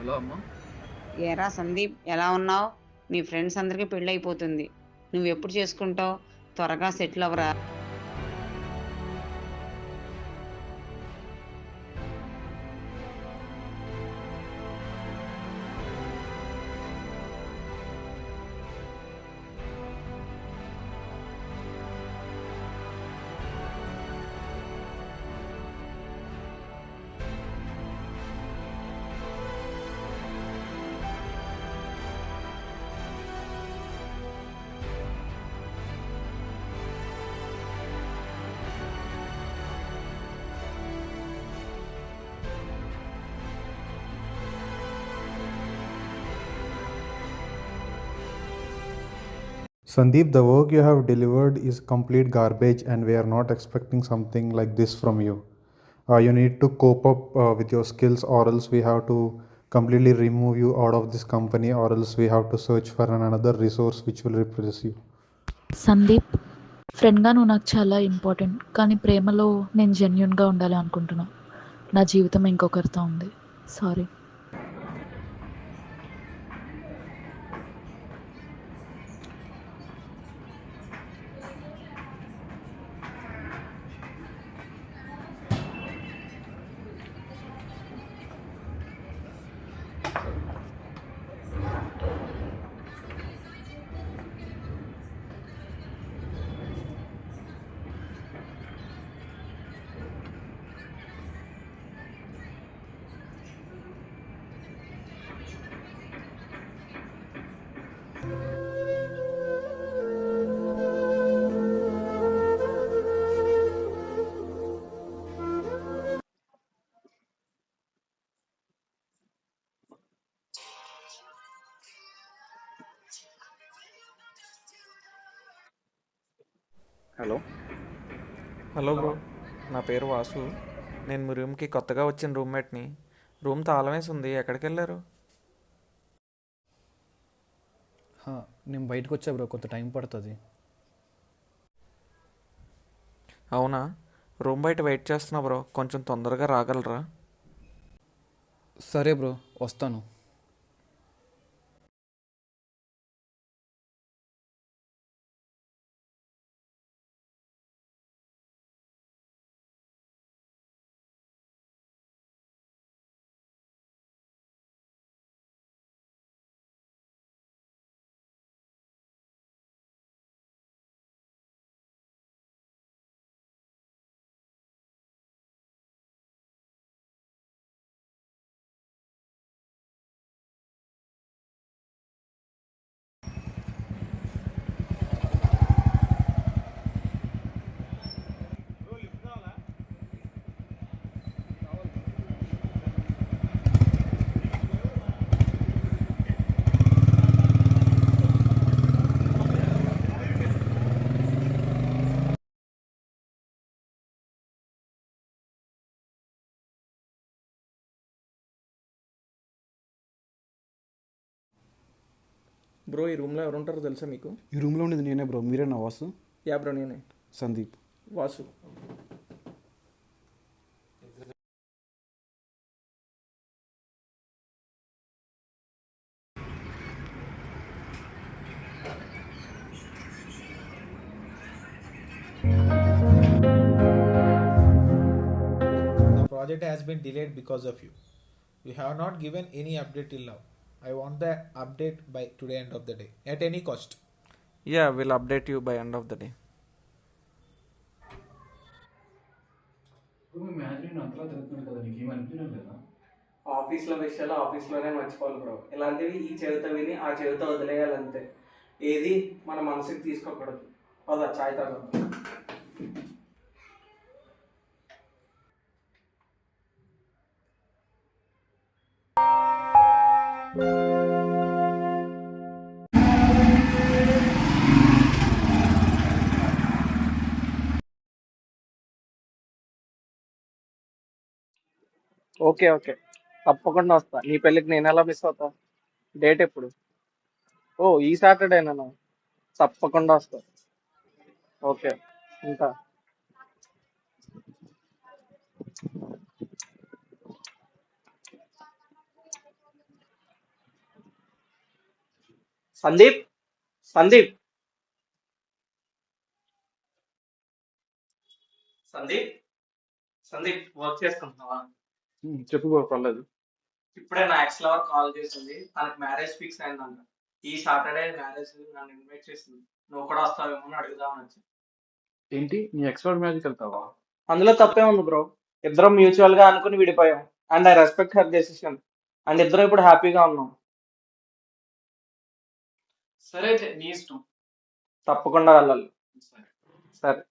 Hello అమ్మ. ఏరా సందీప్, ఎలా ఉన్నావు? మీ ఫ్రెండ్స్ అందరికీ పెళ్ళైపోతుంది. నువ్వెప్పుడు చేసుకుంటావు? త్వరగా settle అవ్వరా. Sandeep, the work you have delivered is complete garbage, and we are not expecting something like this from you. You need to cope up with your skills, or else we have to completely remove you out of this company, or else we have to search for another resource which will replace you. Sandeep, ఫ్రెండ్గా నువ్వు నాకు చాలా important. కానీ ప్రేమలో నేను జెన్యున్గా ఉండాలి అనుకుంటున్నా. నా జీవితం ఇంకొకరితో ఉంది. సారీ. హలో. హలో బ్రో, నా పేరు వాసు. నేను మీ రూమ్కి కొత్తగా వచ్చిన రూమ్మేట్ని. రూమ్ తాళం వేసి ఉంది, ఎక్కడికి వెళ్ళారు? నేను బయటకు వచ్చా బ్రో, కొంత టైం పడుతుంది. అవునా, రూమ్ బయట వెయిట్ చేస్తున్నా బ్రో, కొంచెం తొందరగా రాగలరా? సరే బ్రో, వస్తాను. బ్రో, ఈ రూమ్లో ఎవరు ఉంటారో తెలుసా మీకు? ఈ రూమ్లో ఉండేది నేనే బ్రో. మీరే నా వాసు? యా బ్రో, నేనే Sandeep. Vasu. The project has been delayed because of you. You have not given any update till now. I want the update by today end of the day at any cost. Yeah, will update you by end of the day. ఆఫీస్లో విషయాలు ఆఫీస్లోనే మర్చిపోవాలి bro. ఇలాంటివి ఈ చెవిత విని ఆ చెవిత వదిలేయాలంతే. ఏది మన మనసుకి తీసుకోకూడదు. పద చాయ్ తాగొద్దు. ఓకే ఓకే, తప్పకుండా వస్తా. నీ పెళ్ళికి నేను ఎలా మిస్ అవుతా? డేట్ ఎప్పుడు? ఓ, ఈ సాటర్డేనా? తప్పకుండా వస్తా. ఓకే, ఉంటా. సందీప్, సందీప్, సందీప్, సందీప్, వర్క్ చేసుకుంటున్నావా? చెప్పు బ్రో, పర్లేదు. ఇప్పుడే నా ఎక్స్ లవర్ కాల్ చేసింది. తనకి మ్యారేజ్ ఫిక్స్ అయిందంట. ఈ సాటర్డే మ్యారేజ్, నన్ను ఇన్వైట్ చేసింది. నువ్వు కూడా వస్తావేమో అని అడుగుదామని వచ్చి. ఏంటి, నీ ఎక్స్పర్ట్ మ్యాజిక్ వెళ్తావా? అందులో తప్పే ఉంది బ్రో. ఇద్దరం మ్యూచువల్ గా అనుకుని విడిపోయాం. And I respect her decision. And ఇద్దరం ఇప్పుడు హ్యాపీగా ఉన్నాం. సరే అయితే నీ ఇష్టం. తప్పకుండా వెళ్ళాలి. సరే. సరే.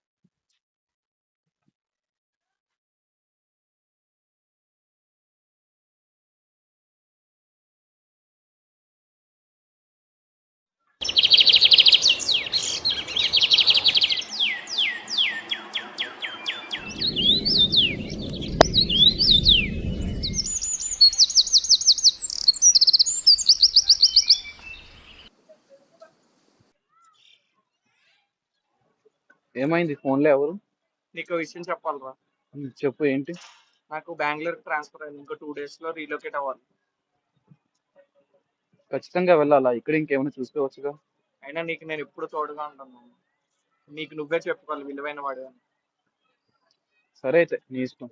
ఏమైంది, ఫోన్లో ఎవరు? నీకు విషయం చెప్పాలరా. చెప్పు, ఏంటి? నాకు బెంగళూరు ట్రాన్స్ఫర్ అయింది. ఇంకో 2 days లో రీలొకేట్ అవ్వాలి. ఖచ్చితంగా వెళ్ళాలా? ఇక్కడ ఇంకేమైనా చూసుకోవచ్చుగా. అయినా నీకు నేను ఎప్పుడు తోడుగా ఉంటాను. నీకు నువ్వే చెప్పుకోవాలి విలువైన వాడు అని. సరే అయితే నీ ఇష్టం.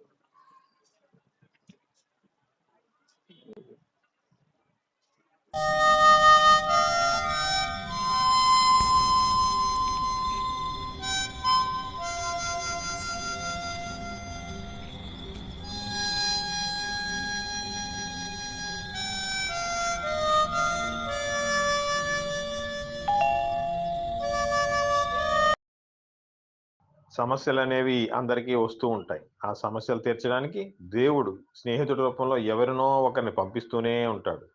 సమస్యలు అనేవి అందరికీ వస్తూ ఉంటాయి. ఆ సమస్యలు తీర్చడానికి దేవుడు స్నేహితుడి రూపంలో ఎవరినో ఒకరిని పంపిస్తూనే ఉంటాడు.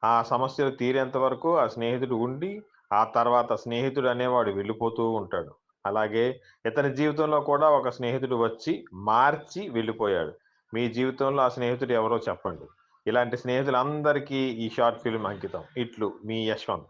ఆ సమస్యలు తీరేంత వరకు ఆ స్నేహితుడు ఉండి, ఆ తర్వాత స్నేహితుడు అనేవాడు వెళ్ళిపోతూ ఉంటాడు. అలాగే ఇతని జీవితంలో కూడా ఒక స్నేహితుడు వచ్చి మార్చి వెళ్ళిపోయాడు. మీ జీవితంలో ఆ స్నేహితుడు ఎవరో చెప్పండి. ఇలాంటి స్నేహితులందరికీ ఈ షార్ట్ ఫిల్మ్ అంకితం. ఇట్లు మీ యశ్వంత్.